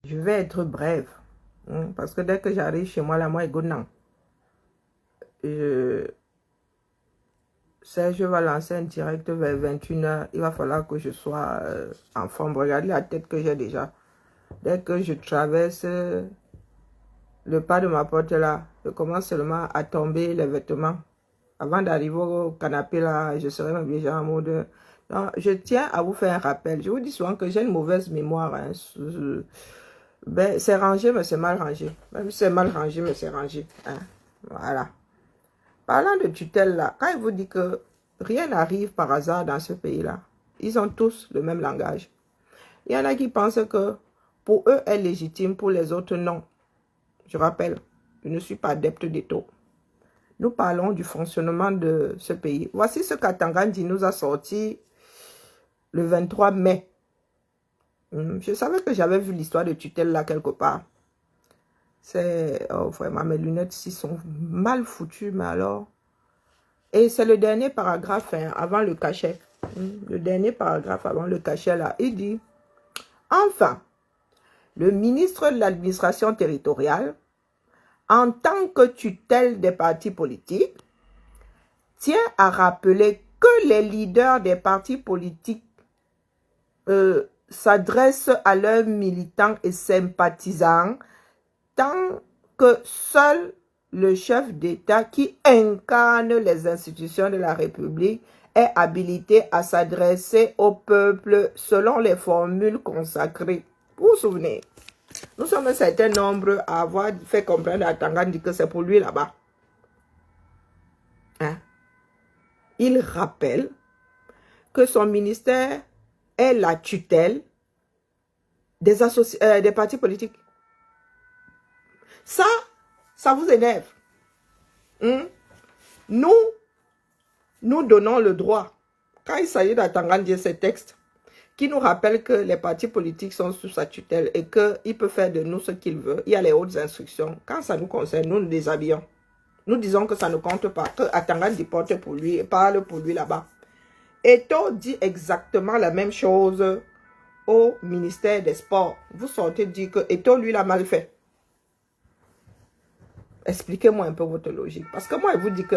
Je vais être brève. Parce que dès que j'arrive chez moi, là, moi, non. Serge va lancer un direct vers 21h. Il va falloir que je sois en forme. Regardez la tête que j'ai déjà. Dès que je traverse le pas de ma porte là, je commence seulement à tomber les vêtements. Avant d'arriver au canapé là, je serai même déjà en mode... Non, je tiens à vous faire un rappel. Je vous dis souvent que j'ai une mauvaise mémoire. Hein. Ben, c'est rangé, mais c'est mal rangé. Même si c'est mal rangé, mais c'est rangé. Hein. Voilà. Parlant de tutelle là, quand il vous dit que rien n'arrive par hasard dans ce pays-là, ils ont tous le même langage. Il y en a qui pensent que pour eux est légitime, pour les autres non. Je rappelle, je ne suis pas adepte des taux. Nous parlons du fonctionnement de ce pays. Voici ce qu'Atangandi nous a sorti le 23 mai. Je savais que j'avais vu l'histoire de tutelle là quelque part. C'est... Oh, vraiment, mes lunettes ici sont mal foutues, mais alors... Et c'est le dernier paragraphe hein, avant le cachet. Le dernier paragraphe avant le cachet là. Il dit, enfin, le ministre de l'administration territoriale, en tant que tutelle des partis politiques, tient à rappeler que les leaders des partis politiques s'adressent à leurs militants et sympathisants tant que seul le chef d'État qui incarne les institutions de la République est habilité à s'adresser au peuple selon les formules consacrées. Vous vous souvenez? Nous sommes un certain nombre à avoir fait comprendre à Tangandi que c'est pour lui là-bas. Hein? Il rappelle que son ministère est la tutelle des partis politiques. Ça vous énerve. Nous donnons le droit, quand il s'agit d'Atangandi, ces textes, qui nous rappellent que les partis politiques sont sous sa tutelle et qu'il peut faire de nous ce qu'il veut. Il y a les hautes instructions. Quand ça nous concerne, nous nous déshabillons. Nous disons que ça ne compte pas, que Atangandi porte pour lui et parle pour lui là-bas. Eto dit exactement la même chose au ministère des Sports. Vous sortez dire que Eto, lui, l'a mal fait. Expliquez-moi un peu votre logique. Parce que moi, je vous dis que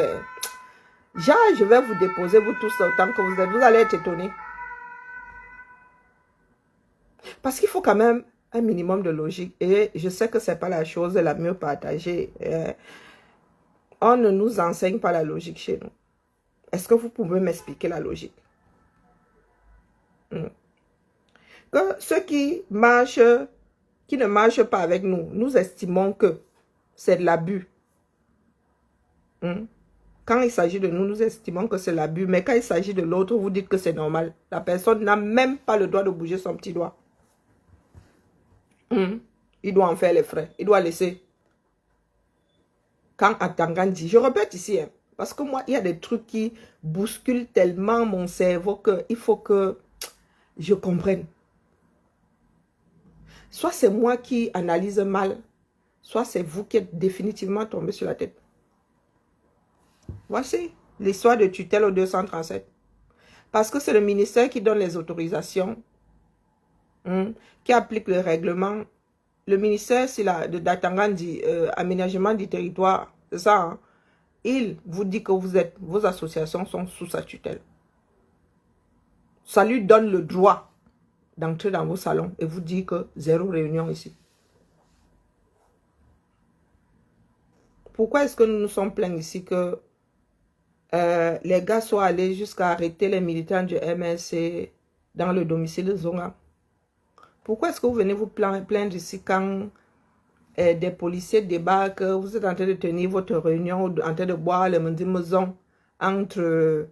je vais vous déposer, vous tous, autant que vous êtes. Vous allez être étonnés. Parce qu'il faut quand même un minimum de logique. Et je sais que ce n'est pas la chose la mieux partagée. On ne nous enseigne pas la logique chez nous. Est-ce que vous pouvez m'expliquer la logique? Que ceux qui ne marchent pas avec nous, nous estimons que c'est de l'abus. Quand il s'agit de nous, nous estimons que c'est l'abus. Mais quand il s'agit de l'autre, vous dites que c'est normal. La personne n'a même pas le droit de bouger son petit doigt. Il doit en faire les frais. Il doit laisser. Quand Atangandi, je répète ici, hein, parce que moi, il y a des trucs qui bousculent tellement mon cerveau qu'il faut que je comprenne. Soit c'est moi qui analyse mal, soit c'est vous qui êtes définitivement tombé sur la tête. Voici l'histoire de tutelle au 237. Parce que c'est le ministère qui donne les autorisations, qui applique le règlement. Le ministère de Datangandi, aménagement du territoire, c'est ça, hein? Il vous dit que vos associations sont sous sa tutelle. Ça lui donne le droit d'entrer dans vos salons et vous dit que 0 réunion ici. Pourquoi est-ce que nous nous sommes plaints ici que les gars soient allés jusqu'à arrêter les militants du MLC dans le domicile de Zonga? Pourquoi est-ce que vous venez vous plaindre ici quand des policiers débarquent, vous êtes en train de tenir votre réunion, en train de boire le maison entre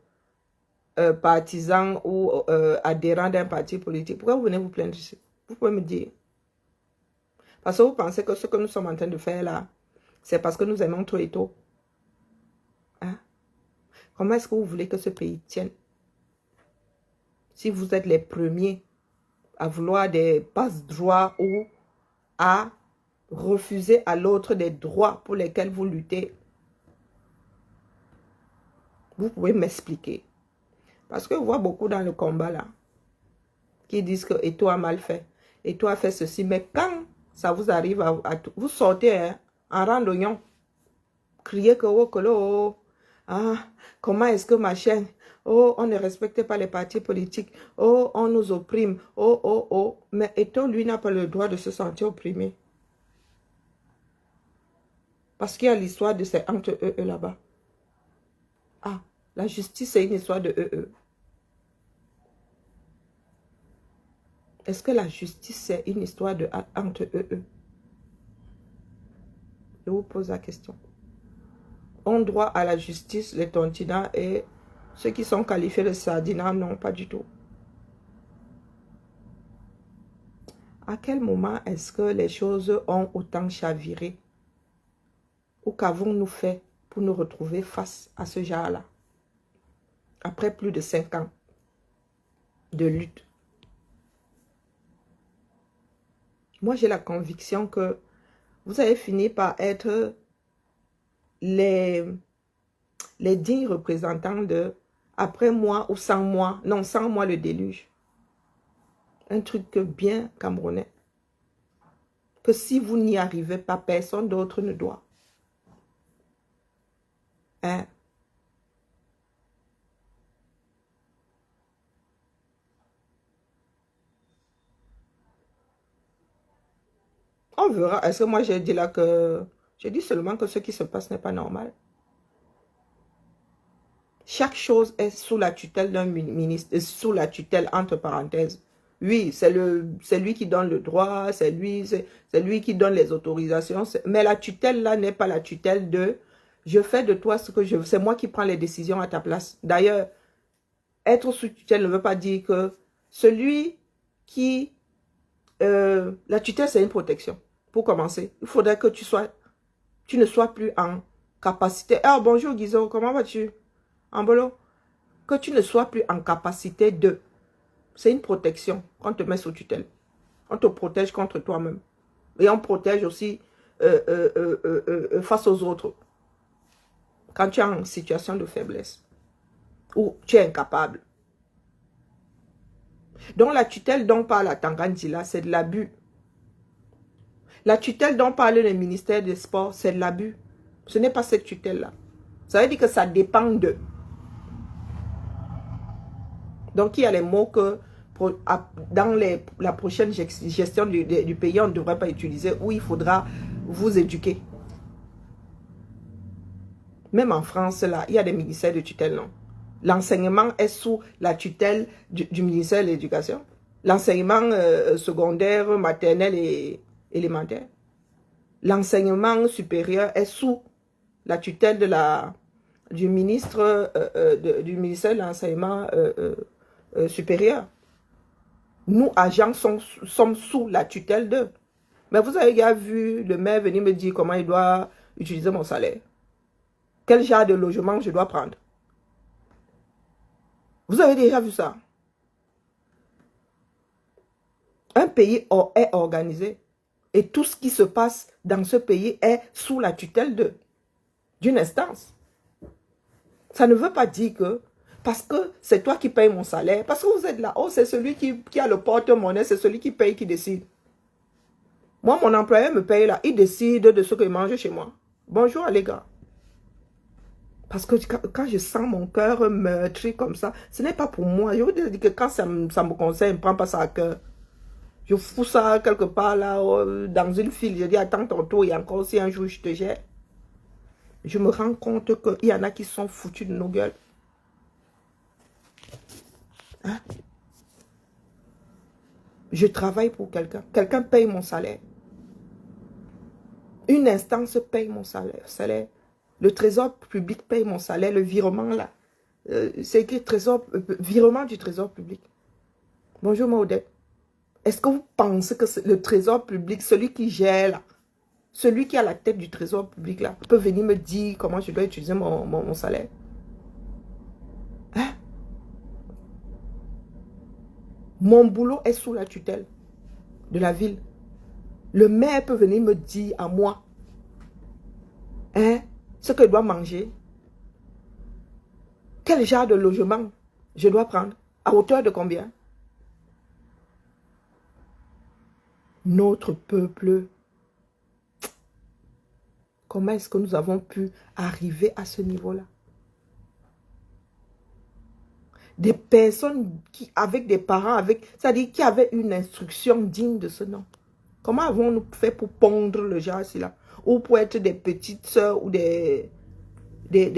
partisans ou adhérents d'un parti politique? Pourquoi vous venez vous plaindre ici? Vous pouvez me dire. Parce que vous pensez que ce que nous sommes en train de faire là, c'est parce que nous aimons trop et tôt. Hein? Comment est-ce que vous voulez que ce pays tienne? Si vous êtes les premiers à vouloir des passe-droits ou à refuser à l'autre des droits pour lesquels vous luttez, vous pouvez m'expliquer. Parce que je vois beaucoup dans le combat là, qui disent que Eto a mal fait, Eto a fait ceci, mais quand ça vous arrive vous sortez hein, en randonnion, criez que oh, ah, comment est-ce que ma chaîne, oh, on ne respecte pas les partis politiques, oh, on nous opprime, oh, oh, oh. Mais Eto'o, lui, n'a pas le droit de se sentir opprimé. Parce qu'il y a l'histoire de ces entre eux là-bas. Ah, la justice, c'est une histoire de eux. Est-ce que la justice, c'est une histoire de entre eux? Je vous pose la question. On droit à la justice, les tontinats et ceux qui sont qualifiés de sardinats, non, pas du tout. À quel moment est-ce que les choses ont autant chaviré? Ou qu'avons-nous fait pour nous retrouver face à ce genre-là? Après plus de 5 ans de lutte. Moi, j'ai la conviction que vous avez fini par être les dignes représentants de après moi ou sans moi. Non, sans moi le déluge. Un truc bien camerounais. Que si vous n'y arrivez pas, personne d'autre ne doit. Hein? On verra. Est-ce que moi j'ai dit là que... J'ai dit seulement que ce qui se passe n'est pas normal. Chaque chose est sous la tutelle d'un ministre, sous la tutelle entre parenthèses. Oui, c'est lui qui donne le droit, c'est lui qui donne les autorisations. Mais la tutelle là n'est pas la tutelle de je fais de toi ce que je veux. C'est moi qui prends les décisions à ta place. D'ailleurs, être sous tutelle ne veut pas dire que celui qui... la tutelle, c'est une protection. Pour commencer, il faudrait que tu ne sois plus en capacité. Ah, bonjour Guizot, comment vas-tu? En bolo? Que tu ne sois plus en capacité de... C'est une protection qu'on te met sous tutelle. On te protège contre toi-même. Et on protège aussi face aux autres. Quand tu es en situation de faiblesse. Ou tu es incapable. Donc la tutelle dont parle la Tangandila, c'est de l'abus. La tutelle dont parle le ministère des Sports, c'est de l'abus. Ce n'est pas cette tutelle-là. Ça veut dire que ça dépend de... Donc il y a les mots que dans la prochaine gestion du pays, on ne devrait pas utiliser, où il faudra vous éduquer. Même en France, là, il y a des ministères de tutelle, non? L'enseignement est sous la tutelle du ministère de l'Éducation. L'enseignement secondaire, maternel et élémentaire. L'enseignement supérieur est sous la tutelle du ministère de l'enseignement supérieur. Nous, agents, sommes sous la tutelle d'eux. Mais vous avez déjà vu le maire venir me dire comment il doit utiliser mon salaire. Quel genre de logement je dois prendre. Vous avez déjà vu ça? Un pays est organisé. Et tout ce qui se passe dans ce pays est sous la tutelle d'une instance. Ça ne veut pas dire que parce que c'est toi qui payes mon salaire, parce que vous êtes là, oh, c'est celui qui a le porte-monnaie, c'est celui qui paye qui décide. Moi, mon employeur me paye là, il décide de ce que je mange chez moi. Bonjour les gars. Parce que quand je sens mon cœur meurtri comme ça, ce n'est pas pour moi. Je vous dis que quand ça me concerne, je ne prends pas ça à cœur. Je fous ça quelque part là, dans une file. Je dis, attends ton tour, il y a encore aussi un jour, je te gère. Je me rends compte qu'il y en a qui sont foutus de nos gueules. Hein? Je travaille pour quelqu'un. Quelqu'un paye mon salaire. Une instance paye mon salaire. Le trésor public paye mon salaire. Le virement là. C'est écrit virement du trésor public. Bonjour Maudette. Est-ce que vous pensez que le trésor public, celui qui gère là, celui qui a la tête du trésor public là, peut venir me dire comment je dois utiliser mon salaire? Hein? Mon boulot est sous la tutelle de la ville. Le maire peut venir me dire à moi, hein, ce que je dois manger. Quel genre de logement je dois prendre? À hauteur de combien? notre peuple, comment est-ce que nous avons pu arriver à ce niveau-là? Des personnes qui, avec des parents, c'est-à-dire qui avaient une instruction digne de ce nom. Comment avons-nous fait pour pondre le genre là? Ou pour être des petites sœurs ou des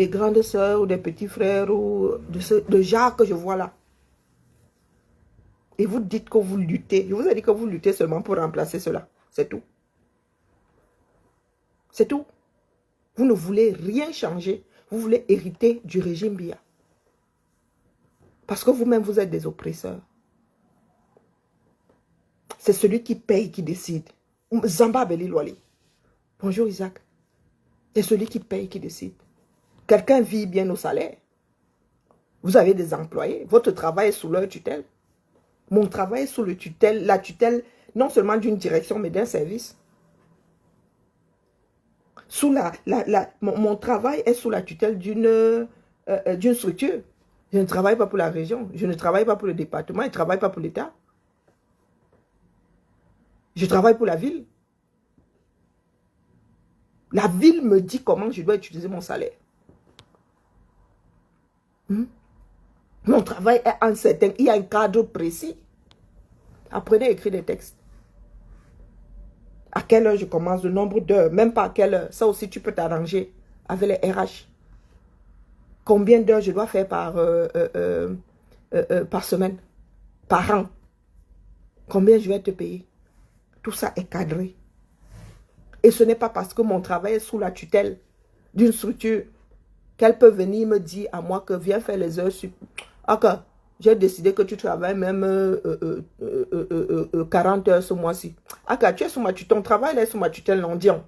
grandes sœurs ou des petits frères ou de genre que je vois là. Et vous dites que vous luttez. Je vous ai dit que vous luttez seulement pour remplacer cela. C'est tout. C'est tout. Vous ne voulez rien changer. Vous voulez hériter du régime Biya. Parce que vous-même, vous êtes des oppresseurs. C'est celui qui paye qui décide. Zamba Belilwali. Bonjour Isaac. C'est celui qui paye qui décide. Quelqu'un vit bien au salaire. Vous avez des employés. Votre travail est sous leur tutelle. Mon travail est sous la tutelle non seulement d'une direction, mais d'un service. Mon travail est sous la tutelle d'une structure. Je ne travaille pas pour la région. Je ne travaille pas pour le département. Je ne travaille pas pour l'État. Je travaille pour la ville. La ville me dit comment je dois utiliser mon salaire. Mon travail est incertain. Il y a un cadre précis. Apprenez à écrire des textes. À quelle heure je commence, le nombre d'heures, même pas à quelle heure. Ça aussi, tu peux t'arranger avec les RH. Combien d'heures je dois faire par semaine, par an. Combien je vais te payer. Tout ça est cadré. Et ce n'est pas parce que mon travail est sous la tutelle d'une structure qu'elle peut venir me dire à moi que viens faire les heures. Ok, j'ai décidé que tu travailles même 40 heures ce mois-ci. Ok, tu es sous ma tutelle, ton travail est sous ma tutelle, non, disons.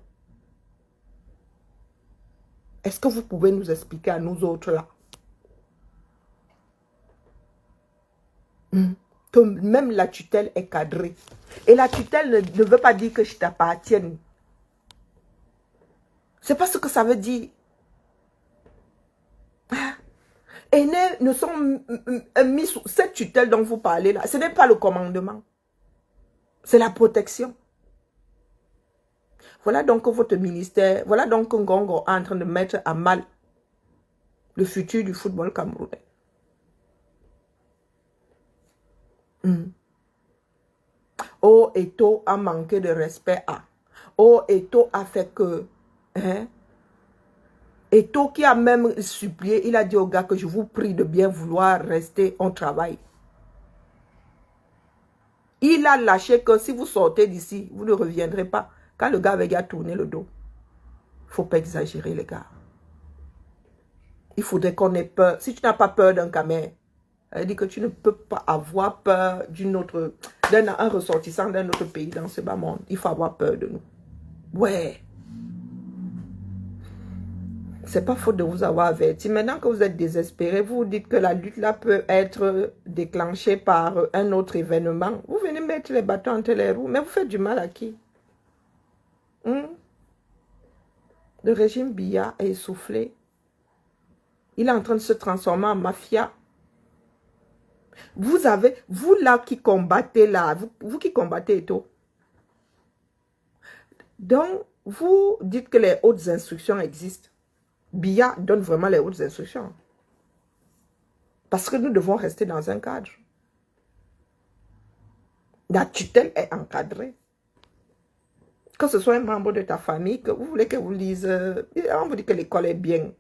Est-ce que vous pouvez nous expliquer à nous autres là? Que même la tutelle est cadrée. Et la tutelle ne veut pas dire que je t'appartienne. C'est pas ce que ça veut dire. Aînés ne sont mis sous cette tutelle dont vous parlez là. Ce n'est pas le commandement. C'est la protection. Voilà donc votre ministère, voilà donc Ngongo est en train de mettre à mal le futur du football camerounais. Oh, Eto'o a manqué de respect à. Oh, Eto'o a fait que... Eto'o qui a même supplié, il a dit aux gars que je vous prie de bien vouloir rester au travail. Il a lâché que si vous sortez d'ici, vous ne reviendrez pas. Quand le gars avait déjà tourné le dos. Il ne faut pas exagérer, les gars. Il faudrait qu'on ait peur. Si tu n'as pas peur d'un Camer, elle dit que tu ne peux pas avoir peur d'un ressortissant d'un autre pays dans ce bas monde. Il faut avoir peur de nous. Ouais. C'est pas faute de vous avoir averti. Maintenant que vous êtes désespéré, vous vous dites que la lutte là peut être déclenchée par un autre événement. Vous venez mettre les bâtons entre les roues, mais vous faites du mal à qui? Le régime Biya est essoufflé. Il est en train de se transformer en mafia. Vous là qui combattez là, vous qui combattez Eto'o. Donc, vous dites que les hautes instructions existent. Biya donne vraiment les hautes instructions. Parce que nous devons rester dans un cadre. La tutelle est encadrée. Que ce soit un membre de ta famille, que vous voulez que vous lise, on vous dit que l'école est bien.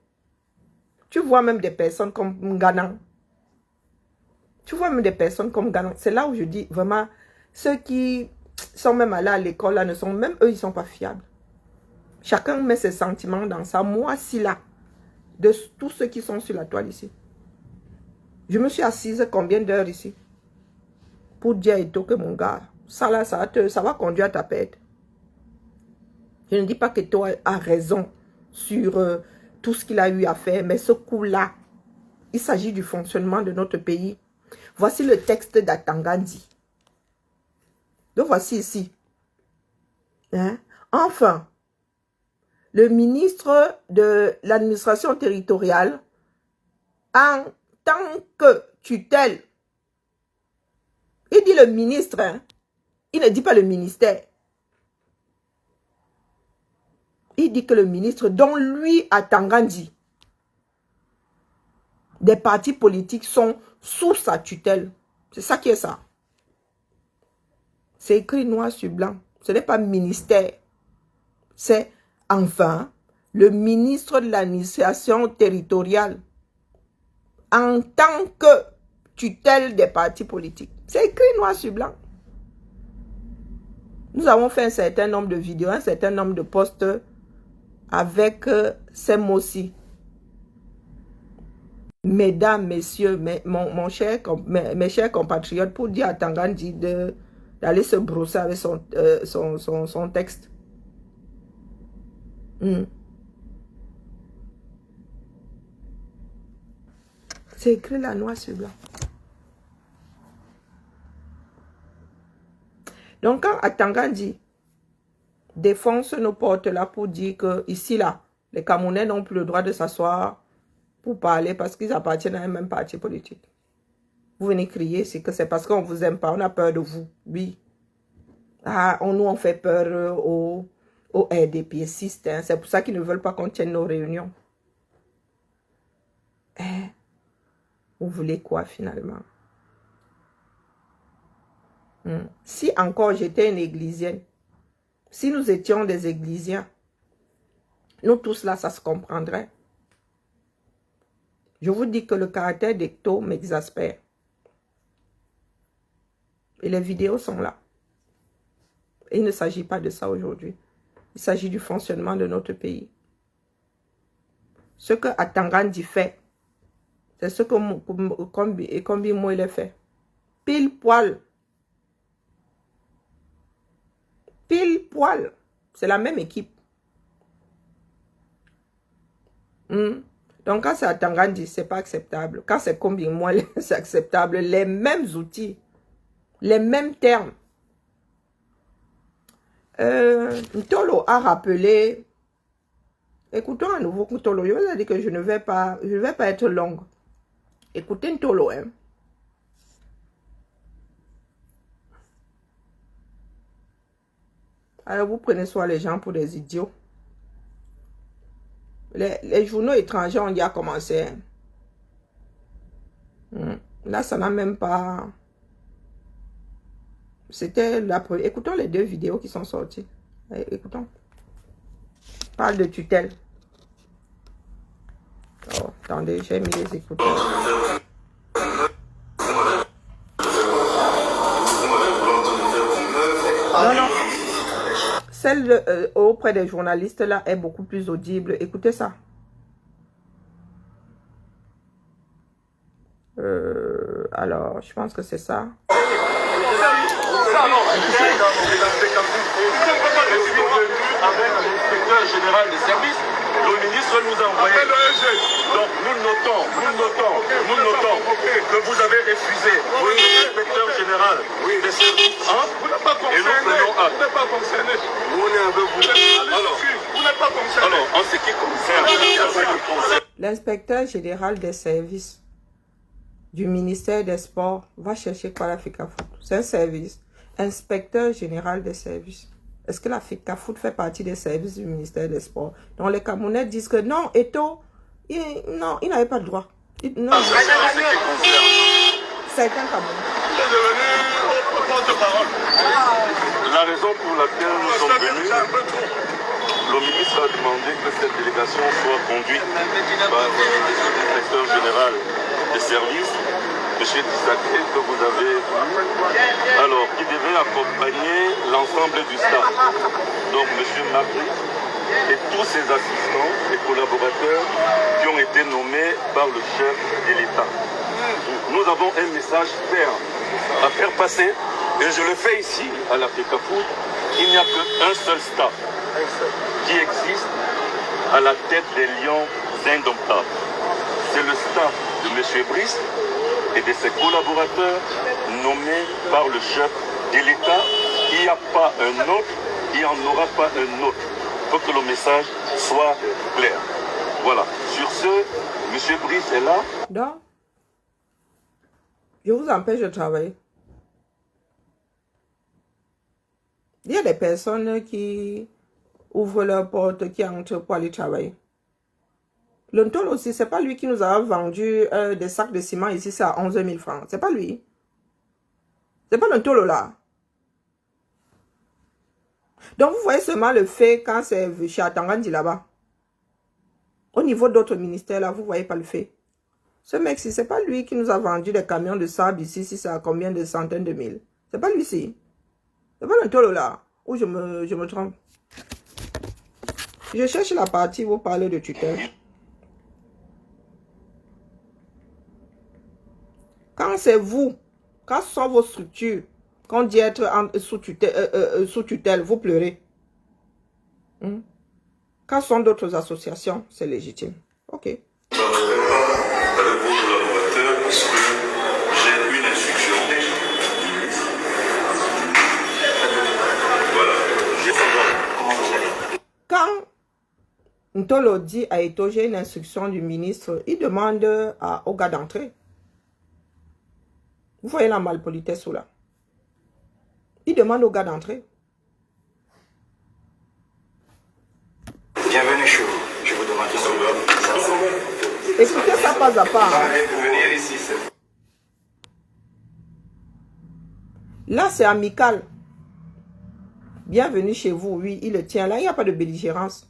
Tu vois même des personnes comme Ngana. Tu vois même des personnes comme Ngana. C'est là où je dis vraiment, ceux qui sont même allés à l'école, là, ne sont même eux, ils ne sont pas fiables. Chacun met ses sentiments dans ça. Moi, si là, de tous ceux qui sont sur la toile ici, je me suis assise combien d'heures ici pour dire à Eto'o que mon gars, ça là, ça va conduire à ta perte. Je ne dis pas qu'Eto'o a raison sur tout ce qu'il a eu à faire, mais ce coup-là, il s'agit du fonctionnement de notre pays. Voici le texte d'Atangandi. Donc voici ici. Enfin, le ministre de l'administration territoriale, en tant que tutelle, il dit le ministre, il ne dit pas le ministère. qui dit que le ministre, dont lui, Atangane dit, des partis politiques sont sous sa tutelle. C'est ça qui est ça. C'est écrit noir sur blanc. Ce n'est pas ministère. C'est enfin le ministre de l'administration territoriale en tant que tutelle des partis politiques. C'est écrit noir sur blanc. Nous avons fait un certain nombre de vidéos, un certain nombre de posts avec ces mots-ci. Mesdames, messieurs, mes chers compatriotes, pour dire à Tangandi d'aller se brosser avec son texte. C'est écrit là, noir sur blanc. Donc, quand Atangandi défonce nos portes là pour dire que ici, là, les Camerounais n'ont plus le droit de s'asseoir pour parler parce qu'ils appartiennent à un même parti politique. Vous venez crier, c'est que c'est parce qu'on ne vous aime pas, on a peur de vous. Oui. Ah, nous, on fait peur aux RDPSistes. Hein. C'est pour ça qu'ils ne veulent pas qu'on tienne nos réunions. Vous voulez quoi finalement? Si encore j'étais une églisienne, si nous étions des églisiens, nous tous là, ça se comprendrait. Je vous dis que le caractère d'Hector m'exaspère. Et les vidéos sont là. Et il ne s'agit pas de ça aujourd'hui. Il s'agit du fonctionnement de notre pays. Ce que Atangandi fait, c'est ce que Kombi Moïle fait. Pile poil. Pile poil. C'est la même équipe. Donc quand c'est Atangandi, c'est pas acceptable. Quand c'est Kombi Moïle, c'est acceptable. Les mêmes outils. Les mêmes termes. Ntolo a rappelé. Écoutons à nouveau Ntolo. Je vous ai dit que je ne vais pas être longue. Écoutez Ntolo. Hein. Alors vous prenez soit les gens pour des idiots. Les journaux étrangers ont déjà commencé. Hein. Là, ça n'a même pas... C'était la première. Écoutons les deux vidéos qui sont sorties. Écoutons. Parle de tutelle. Oh, attendez, j'ai mis les écouteurs. Non, non. Celle auprès des journalistes là est beaucoup plus audible. Écoutez ça. Alors, je pense que c'est ça. Avec l'inspecteur général des services, le ministre nous a envoyé. Donc nous notons que vous avez refusé l'inspecteur général des services et nous prenons acte. Vous n'êtes pas concerné. Nous on est avec vous. Vous n'êtes pas concerné. Alors, en ce qui concerne l'inspecteur général des services du ministère des Sports va chercher quoi la FECAFOOT? C'est un service. Inspecteur général des services. Est-ce que la FECAFOOT fait partie des services du ministère des Sports? Donc les Camerounais disent que non, Eto, non, il n'avait pas le droit. Non. C'est un Camerounais. La raison pour laquelle nous sommes venus, le ministre a demandé que cette délégation soit conduite par l'inspecteur général des services, M. Tissaké, que vous avez vu, alors qui devait accompagner l'ensemble du staff. Donc M. Macri et tous ses assistants et collaborateurs qui ont été nommés par le chef de l'État. Nous avons un message ferme à faire passer, et je le fais ici à la FECAFOOT. Il n'y a qu'un seul staff qui existe à la tête des lions indomptables. C'est le staff de M. Brice et de ses collaborateurs nommés par le chef de l'État. Il n'y a pas un autre, il n'y en aura pas un autre. Il faut que le message soit clair. Voilà. Sur ce, M. Brice est là. Donc, je vous empêche de travailler. Il y a des personnes qui ouvrent leurs portes, qui entrent pour aller travailler. Le Ntolo aussi, c'est pas lui qui nous a vendu des sacs de ciment ici, c'est à 11 000 francs. C'est pas lui. C'est pas le Ntolo là. Donc, vous voyez seulement le fait quand c'est chez Atangandi là-bas. Au niveau d'autres ministères là, vous voyez pas le fait. Ce mec-ci, c'est pas lui qui nous a vendu des camions de sable ici, si c'est à combien de centaines de mille. C'est pas lui-ci. C'est pas le Ntolo là. Où je me trompe. Je cherche la partie où vous parlez de tutelle. Quand c'est vous, quand ce sont vos structures, qu'on dit être sous tutelle, vous pleurez. Quand ce sont d'autres associations, c'est légitime. Ok. Avec vos collaborateurs, parce que j'ai une instruction. Voilà. Quand Ntolo dit à Eto'o, j'ai une instruction du ministre, il demande au gars d'entrer. Vous voyez la malpolitesse là. Il demande au gars d'entrer. Bienvenue chez vous. Je vous demande de Écoutez ça pas à pas. venir ici. Là, c'est amical. Bienvenue chez vous. Oui, il le tient. Là, il n'y a pas de belligérance.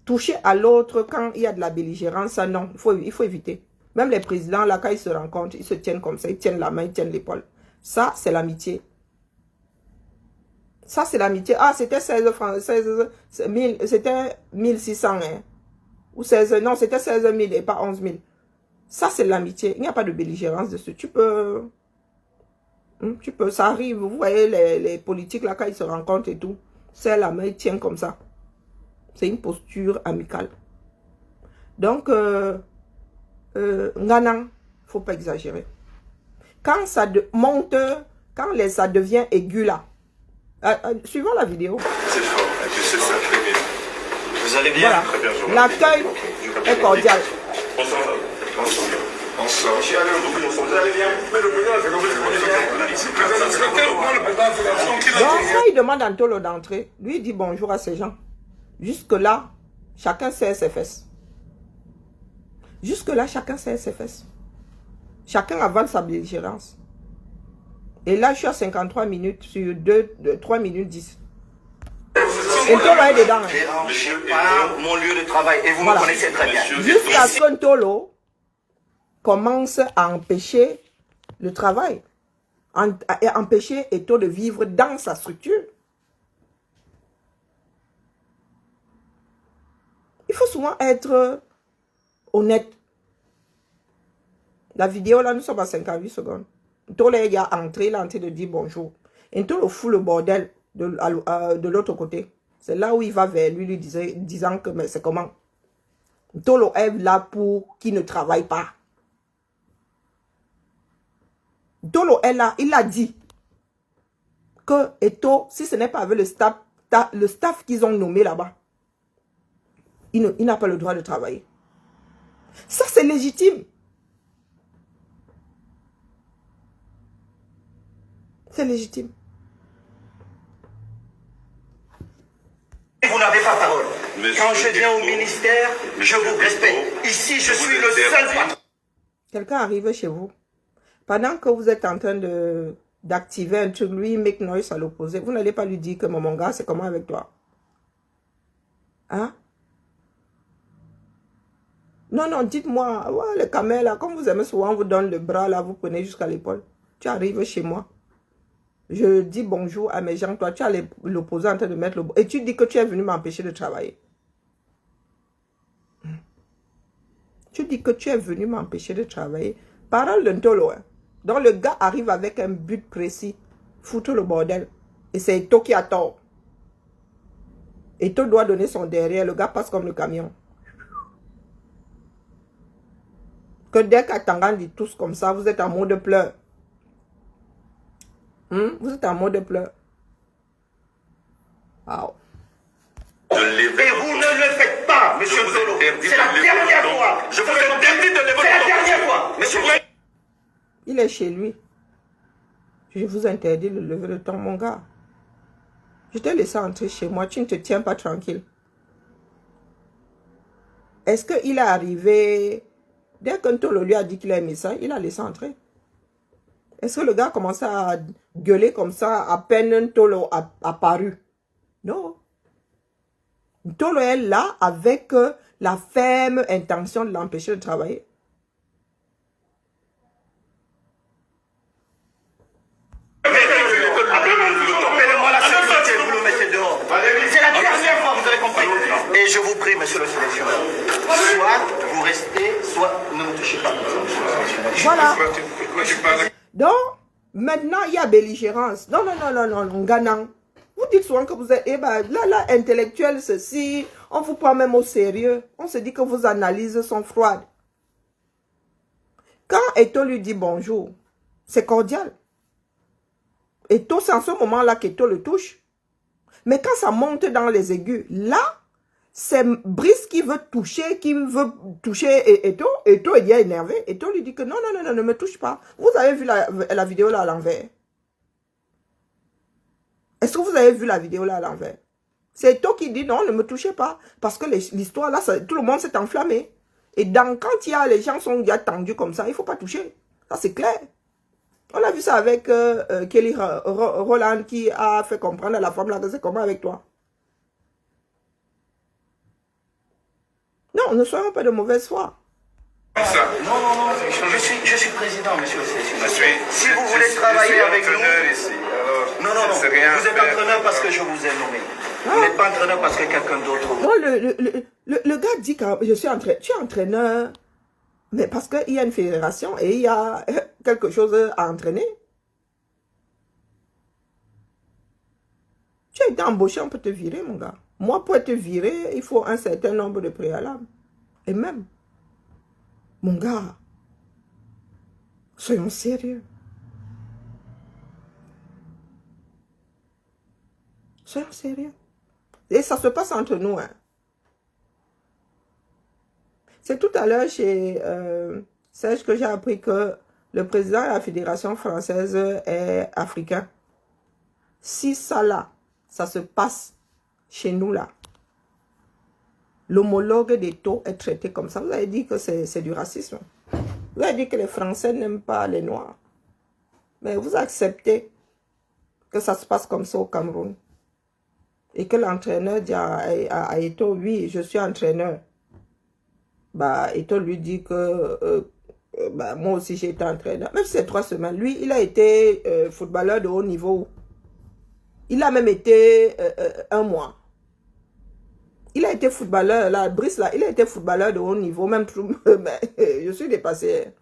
Toucher à l'autre quand il y a de la belligérance, ça non. Il faut éviter. Même les présidents, là, quand ils se rencontrent, ils se tiennent comme ça. Ils tiennent la main, ils tiennent l'épaule. Ça, c'est l'amitié. Ça, c'est l'amitié. Ah, c'était 16 francs. C'était 1600. Hein. Ou 16, non, c'était 16 000 et pas 11 000. Ça, c'est l'amitié. Il n'y a pas de belligérance dessus. Tu peux, ça arrive. Vous voyez les politiques, là, quand ils se rencontrent et tout. C'est la main, ils tiennent comme ça. C'est une posture amicale. Donc, Nganang, faut pas exagérer. Quand ça monte, quand ça devient aigu là, suivant la vidéo. C'est fort, je sais ça très bien. Vous allez bien? Voilà. Très bien, je vous L'accueil est cordial. Bonsoir. Bonsoir. Vous allez bien? Donc, quand il demande à Ntolo d'entrer, lui il dit bonjour à ces gens. Jusque-là, chacun sait ses fesses. Jusque-là, chacun sait ses fesses. Chacun avale sa belligérance. Et là, je suis à 53 minutes sur 3 minutes 10. Et Ntolo est dedans. Hein. Monsieur par mon lieu de travail. Et vous Voilà. me connaissez très bien. Jusqu'à ce que Ntolo commence à empêcher le travail. À empêcher Eto'o de vivre dans sa structure. Il faut souvent être honnête. La vidéo là, nous sommes à 58 secondes. Ntolo est entré, il est en train de dire bonjour. Et Ntolo fout le bordel de l'autre côté. C'est là où il va vers lui, disant que mais c'est comment. Ntolo est là pour qui ne travaille pas. Ntolo est là, il a dit que Eto'o, si ce n'est pas avec le staff qu'ils ont nommé là-bas, il n'a pas le droit de travailler. Ça, c'est légitime. C'est légitime. Vous n'avez pas parole. Monsieur Quand je viens au Dupont, ministère, je vous respecte. Ici, je suis le seul patron. Quelqu'un arrive chez vous. Pendant que vous êtes en train d'activer un truc, lui, il make noise à l'opposé. Vous n'allez pas lui dire que mon gars, c'est comment avec toi? Hein? Non, non, dites-moi, ouais, les camels, là, comme vous aimez souvent, on vous donne le bras, là, vous prenez jusqu'à l'épaule. Tu arrives chez moi. Je dis bonjour à mes gens, toi, tu as l'opposé en train de mettre le... Et tu dis que tu es venu m'empêcher de travailler. Tu dis que tu es venu m'empêcher de travailler. Parole de Ntolo, hein. Donc le gars arrive avec un but précis. Foutre le bordel. Et c'est Eto'o qui a tort. Eto'o doit donner son derrière. Le gars passe comme le camion. Que dès qu'Atangan dit tous comme ça, vous êtes en mode de pleurs. Vous êtes en mode de pleurs. Wow. Et vous ne le faites pas, monsieur Ntolo. C'est la dernière fois. Je vous interdis de lever le ton. C'est la dernière fois. Monsieur. Il est chez lui. Je vous interdis de lever le temps, mon gars. Je t'ai laissé entrer chez moi, tu ne te tiens pas tranquille. Est-ce qu'il est arrivé, dès qu'un Tolo lui a dit qu'il a aimé ça, il a laissé entrer? Est-ce que le gars a commencé à gueuler comme ça à peine un Tolo a apparu? Non. Tolo est là avec la ferme intention de l'empêcher de travailler. Appelez-moi la sécurité, vous le mettez dehors. C'est la dernière fois, vous avez compris. Et je vous prie, monsieur le sélectionneur, soit vous restez, soit ne me touchez pas. Voilà. Donc, maintenant, il y a belligérance. Non, non, non, non, non, non, gagnant. Vous dites souvent que vous êtes, eh ben, là, intellectuel, ceci, on vous prend même au sérieux. On se dit que vos analyses sont froides. Quand Eto lui dit bonjour, c'est cordial. Eto, c'est en ce moment-là qu'Eto le touche. Mais quand ça monte dans les aigus, là, c'est Brice qui veut toucher Eto. Eto est bien énervé. Eto lui dit que non, non, non, non, ne me touche pas. Vous avez vu la vidéo là à l'envers? Est-ce que vous avez vu la vidéo là à l'envers? C'est Eto qui dit non, ne me touchez pas. Parce que l'histoire là, tout le monde s'est enflammé. Et quand les gens sont déjà tendus comme ça, il ne faut pas toucher. Ça c'est clair. On a vu ça avec Kelly Roland qui a fait comprendre à la femme là que c'est comment avec toi. Non, ne soyons pas de mauvaise foi. Non, non, non, je suis président, monsieur le sélectionneur. Si vous voulez travailler avec nous... Ici. Alors, non, non, non, vous êtes entraîneur parce que je vous ai nommé. Vous n'êtes pas entraîneur parce que quelqu'un d'autre... Non, le gars dit que je suis entraîneur. Tu es entraîneur, mais parce qu'il y a une fédération et il y a quelque chose à entraîner. Tu as été embauché, on peut te virer, mon gars. Moi, pour être viré, il faut un certain nombre de préalables. Et même, mon gars, soyons sérieux. Soyons sérieux. Et ça se passe entre nous. Hein. C'est tout à l'heure chez Serge que j'ai appris que le président de la Fédération française est africain. Si ça là, ça se passe chez nous là, l'homologue des taux est traité comme ça. Vous avez dit que c'est du racisme. Vous avez dit que les Français n'aiment pas les Noirs. Mais vous acceptez que ça se passe comme ça au Cameroun. Et que l'entraîneur dit à Eto, oui, je suis entraîneur. Bah, Eto lui dit que bah, moi aussi j'ai été entraîneur. Même si c'est 3 semaines. Lui, il a été footballeur de haut niveau. Il a même été 1 mois. Il a été footballeur, là, Brice, là, il a été footballeur de haut niveau, même, je suis dépassé.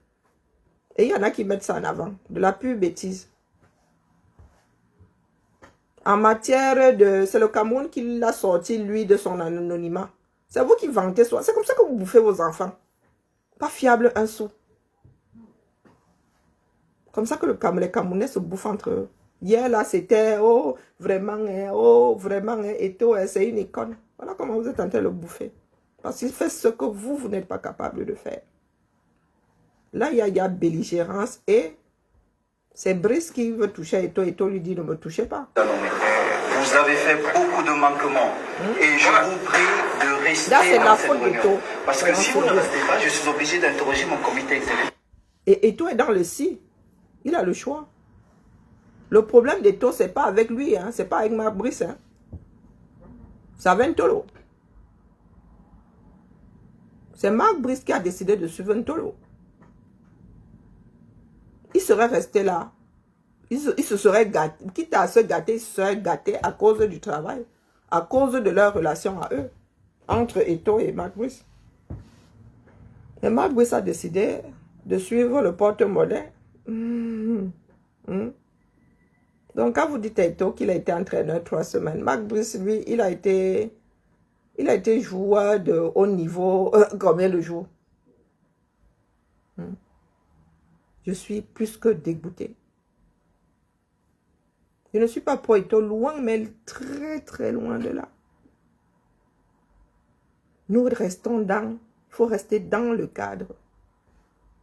Et il y en a qui mettent ça en avant, de la pure bêtise. En matière de... C'est le Cameroun qui l'a sorti, lui, de son anonymat. C'est vous qui vantez soi. C'est comme ça que vous bouffez vos enfants. Pas fiable un sou. Comme ça que les Camerounais se bouffent entre eux. Hier, là, c'était, oh, vraiment, Eto, c'est une icône. Voilà comment vous êtes en train de le bouffer. Parce qu'il fait ce que vous n'êtes pas capable de faire. Là, il y a belligérance et c'est Brice qui veut toucher Eto. Eto lui dit ne me touchez pas. Vous avez fait beaucoup de manquements. Et je vous prie de rester là, c'est dans la cette faute réunion. d'Eto. Parce que si vous ne restez pas, je suis obligé d'interroger mon comité exécutif. Et Eto est dans le si. Il a le choix. Le problème d'Eto, ce n'est pas avec lui, hein. Ce n'est pas avec Marc Brice. Hein. C'est avec Ntolo. C'est Marc Brice qui a décidé de suivre Ntolo. Il serait resté là. Il se serait gâté. Quitte à se gâter, il se serait gâté à cause du travail. À cause de leur relation à eux. Entre Eto et Marc Brice. Et Marc Brice a décidé de suivre le porte-monnaie. Donc, quand vous dites à Eto qu'il a été entraîneur 3 semaines, Marc Brice, lui, il a été joueur de haut niveau. Combien de jours? Je suis plus que dégoûté. Je ne suis pas pour Eto, loin, mais très, très loin de là. Nous restons il faut rester dans le cadre.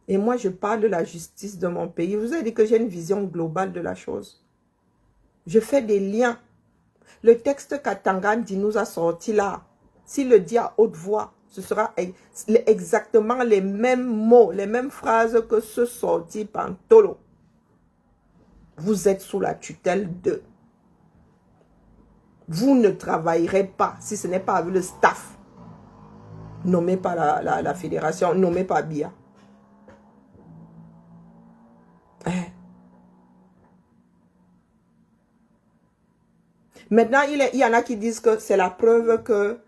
Et moi, je parle de la justice de mon pays. Vous avez dit que j'ai une vision globale de la chose. Je fais des liens. Le texte qu'Atangandi nous a sorti là, s'il le dit à haute voix, ce sera exactement les mêmes mots, les mêmes phrases que ce sorti par Tolo. Vous êtes sous la tutelle de. Vous ne travaillerez pas si ce n'est pas avec le staff nommé par la fédération, nommé par BIA. Maintenant, il y en a qui disent que c'est la preuve que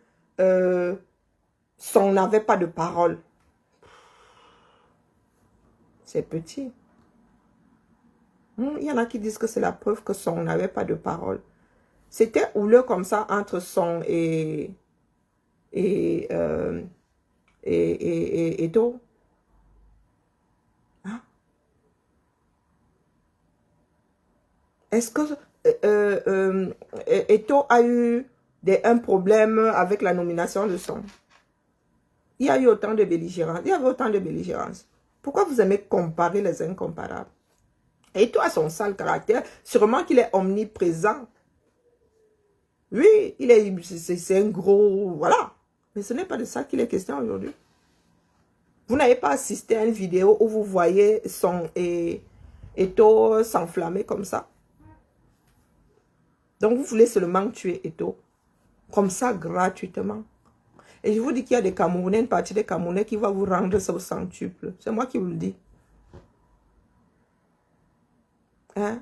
Son n'avait pas de parole. C'est petit. Il y en a qui disent que c'est la preuve que Son n'avait pas de parole. C'était houleux comme ça entre Son et Eto. Hein? Est-ce que Eto a eu un problème avec la nomination de Son? Il y a eu autant de belligérance. Il y avait autant de belligérance. Pourquoi vous aimez comparer les incomparables? Eto a son sale caractère. Sûrement qu'il est omniprésent. Oui, c'est un gros... Voilà. Mais ce n'est pas de ça qu'il est question aujourd'hui. Vous n'avez pas assisté à une vidéo où vous voyez Son et Eto s'enflammer comme ça. Donc vous voulez seulement tuer Eto. Comme ça, gratuitement. Et je vous dis qu'il y a des Camerounais, une partie des Camerounais qui va vous rendre ça au centuple. C'est moi qui vous le dis. Hein?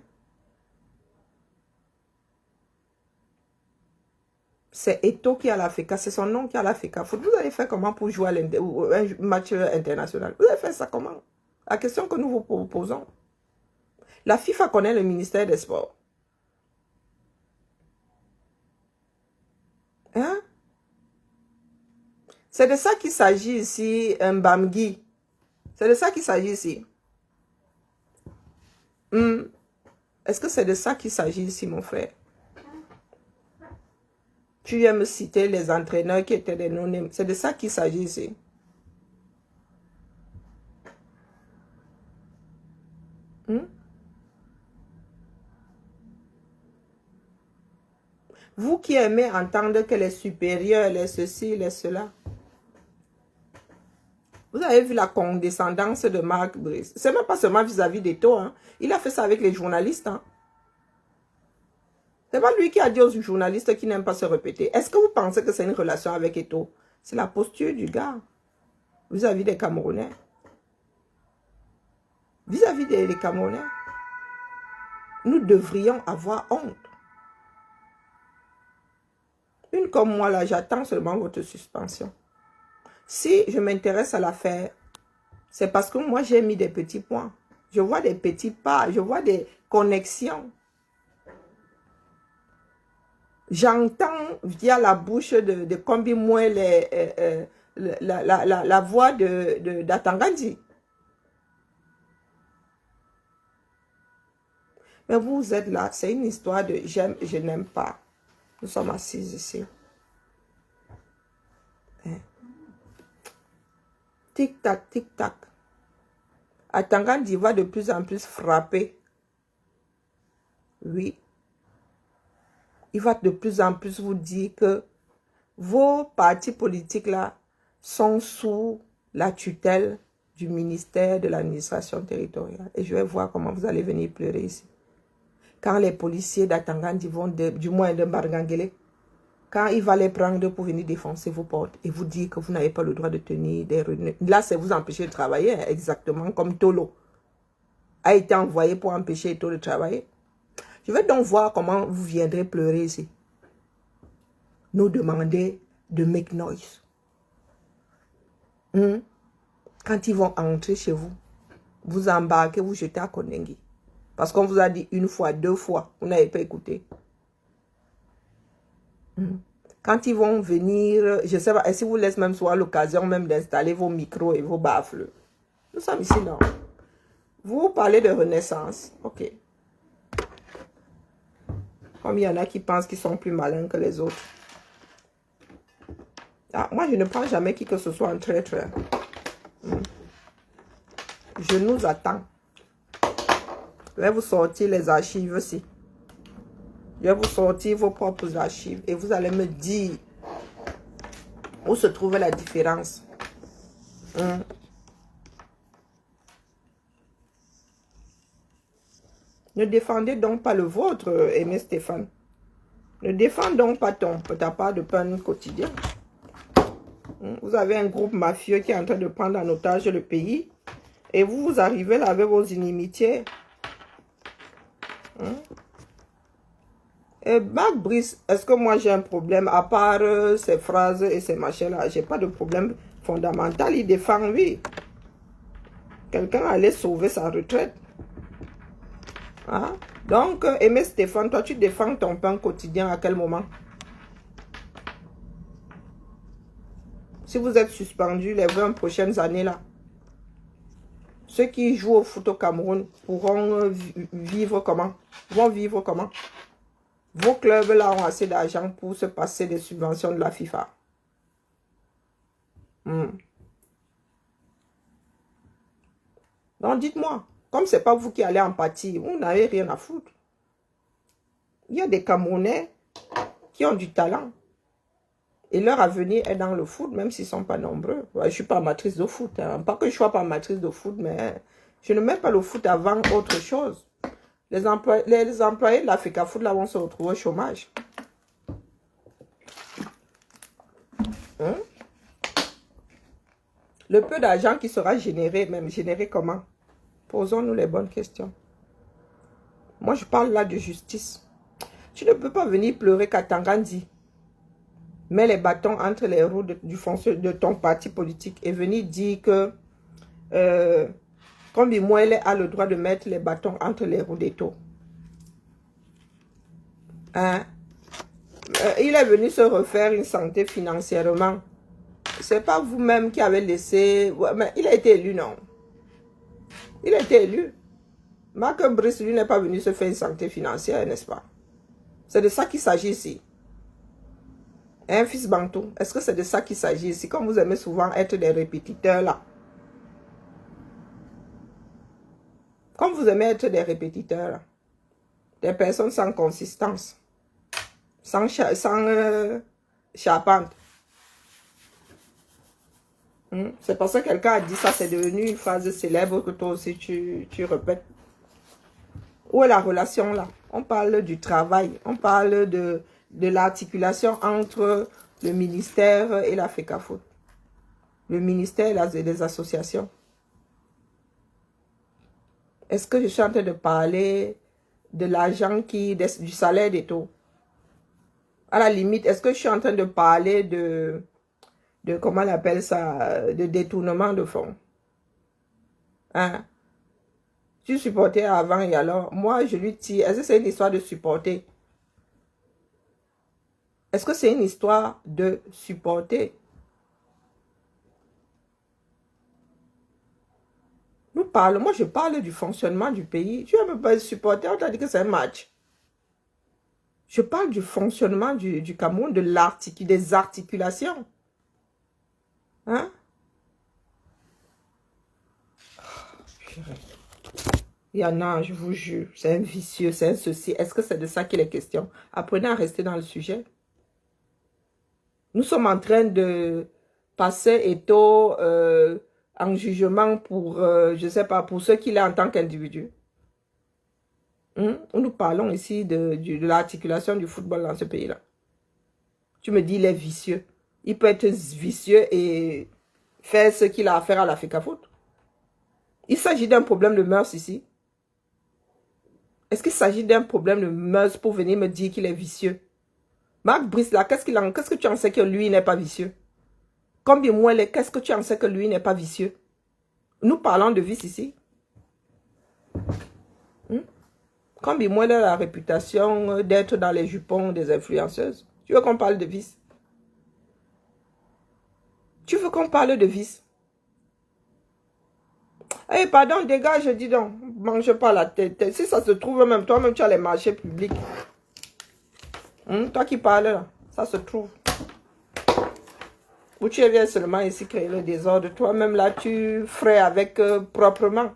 C'est Eto qui a la FECA, c'est son nom qui a la FECA. Vous allez faire comment pour jouer à un match international? Vous allez faire ça comment? La question que nous vous posons. La FIFA connaît le ministère des Sports. Hein? C'est de ça qu'il s'agit ici, Mbamgui. C'est de ça qu'il s'agit ici. Est-ce que c'est de ça qu'il s'agit ici, mon frère? Tu viens me citer les entraîneurs qui étaient des non-nés. C'est de ça qu'il s'agit ici. Vous qui aimez entendre que les supérieurs, les ceci, les cela. Vous avez vu la condescendance de Marc Brice. C'est même pas seulement vis-à-vis d'Eto. Hein. Il a fait ça avec les journalistes. Hein. C'est pas lui qui a dit aux journalistes qui n'aiment pas se répéter. Est-ce que vous pensez que c'est une relation avec Eto? C'est la posture du gars vis-à-vis des Camerounais. Vis-à-vis des Camerounais. Nous devrions avoir honte. Une comme moi, là, j'attends seulement votre suspension. Si je m'intéresse à l'affaire, c'est parce que moi, j'ai mis des petits points. Je vois des petits pas, je vois des connexions. J'entends via la bouche de Kombi Moué la voix d'Atangandi. Mais vous êtes là, c'est une histoire de j'aime, je n'aime pas. Nous sommes assis ici. Tic-tac, tic-tac. Atangandi va de plus en plus frapper. Oui. Il va de plus en plus vous dire que vos partis politiques là sont sous la tutelle du ministère de l'administration territoriale. Et je vais voir comment vous allez venir pleurer ici. Quand les policiers d'Atangandi vont, du moins de Bargangele, quand il va les prendre pour venir défoncer vos portes et vous dire que vous n'avez pas le droit de tenir des réunions. Là, c'est vous empêcher de travailler, hein, exactement comme Tolo a été envoyé pour empêcher Tolo de travailler. Je vais donc voir comment vous viendrez pleurer ici. Nous demander de make noise. Quand ils vont entrer chez vous, vous embarquez, vous jetez à Kondengi. Parce qu'on vous a dit une fois, deux fois, vous n'avez pas écouté. Quand ils vont venir, je ne sais pas, est-ce qu'ils vous laissent même soit l'occasion même d'installer vos micros et vos baffles? Nous sommes ici, non? Vous parlez de renaissance, ok. Comme il y en a qui pensent qu'ils sont plus malins que les autres. Ah, moi, je ne prends jamais qui que ce soit en traître. Je nous attends. Je vais vous sortir les archives aussi. Je vais vous sortir vos propres archives et vous allez me dire où se trouve la différence. Ne défendez donc pas le vôtre, Aimé Stéphane. Ne défends donc pas ta part de pain quotidien. Vous avez un groupe mafieux qui est en train de prendre en otage le pays. Et vous arrivez là avec vos inimitiés. Et Marc Brice, est-ce que moi j'ai un problème? À part ces phrases et ces machins-là, j'ai pas de problème fondamental. Il défend, oui. Quelqu'un allait sauver sa retraite. Donc, Aimé Stéphane, toi, tu défends ton pain quotidien à quel moment? Si vous êtes suspendu les 20 prochaines années là, ceux qui jouent au foot au Cameroun pourront vivre comment? Vont vivre comment? Vos clubs là ont assez d'argent pour se passer des subventions de la FIFA. Donc dites-moi, comme ce n'est pas vous qui allez en pâtir, vous n'avez rien à foutre. Il y a des Camerounais qui ont du talent. Et leur avenir est dans le foot, même s'ils ne sont pas nombreux. Je ne suis pas amatrice de foot. Hein. Pas que je ne sois pas amatrice de foot, mais je ne mets pas le foot avant autre chose. Les employés de l'Africa Foot là, vont se retrouver au chômage. Le peu d'argent qui sera généré, même généré comment? Posons-nous les bonnes questions. Moi, je parle là de justice. Tu ne peux pas venir pleurer Katangandi. Mets les bâtons entre les roues de ton parti politique et venir dire que Kombi Mwele a le droit de mettre les bâtons entre les roues des taux. Il est venu se refaire une santé financièrement. C'est pas vous-même qui avez laissé... Mais il a été élu, non? Il a été élu. Marc Brice, lui, n'est pas venu se faire une santé financière, n'est-ce pas? C'est de ça qu'il s'agit ici. Un fils Bantou, est-ce que c'est de ça qu'il s'agit ici? Comme vous aimez souvent être des répétiteurs là. Comme vous aimez être des répétiteurs là. Des personnes sans consistance. Sans charpente. C'est parce que quelqu'un a dit ça, c'est devenu une phrase célèbre que toi aussi tu répètes. Où est la relation là? On parle du travail, on parle de l'articulation entre le ministère et l'Africa Foot. Le ministère et les associations. Est-ce que je suis en train de parler de l'argent du salaire des taux? À la limite, est-ce que je suis en train de parler de comment on appelle ça, de détournement de fonds? Tu supportais avant et alors, moi je lui tire. Est-ce que c'est une histoire de supporter? Est-ce que c'est une histoire de supporter? Nous parlons, moi je parle du fonctionnement du pays. Tu ne peux pas supporter, on t'a dit que c'est un match. Je parle du fonctionnement du Cameroun, des articulations. Il y en a, je vous jure, c'est un vicieux, c'est un ceci. Est-ce que c'est de ça qu'il est question? Apprenez à rester dans le sujet. Nous sommes en train de passer Eto'o en jugement pour, je ne sais pas, pour ce qu'il est en tant qu'individu. Nous parlons ici de l'articulation du football dans ce pays-là. Tu me dis, il est vicieux. Il peut être vicieux et faire ce qu'il a à faire à l'Africa Foot. Il s'agit d'un problème de mœurs ici. Est-ce qu'il s'agit d'un problème de mœurs pour venir me dire qu'il est vicieux? Marc Brice, là, qu'est-ce que tu en sais que lui n'est pas vicieux? Combien moins, qu'est-ce que tu en sais que lui n'est pas vicieux? Nous parlons de vice ici. Combien moins la réputation d'être dans les jupons des influenceuses? Tu veux qu'on parle de vice? Tu veux qu'on parle de vice? Eh, pardon, dégage, dis donc. Mange pas la tête. Si ça se trouve même, toi-même, tu as les marchés publics. Toi qui parles là, ça se trouve. Ou tu viens seulement ici créer le désordre. Toi-même là, tu ferais avec proprement.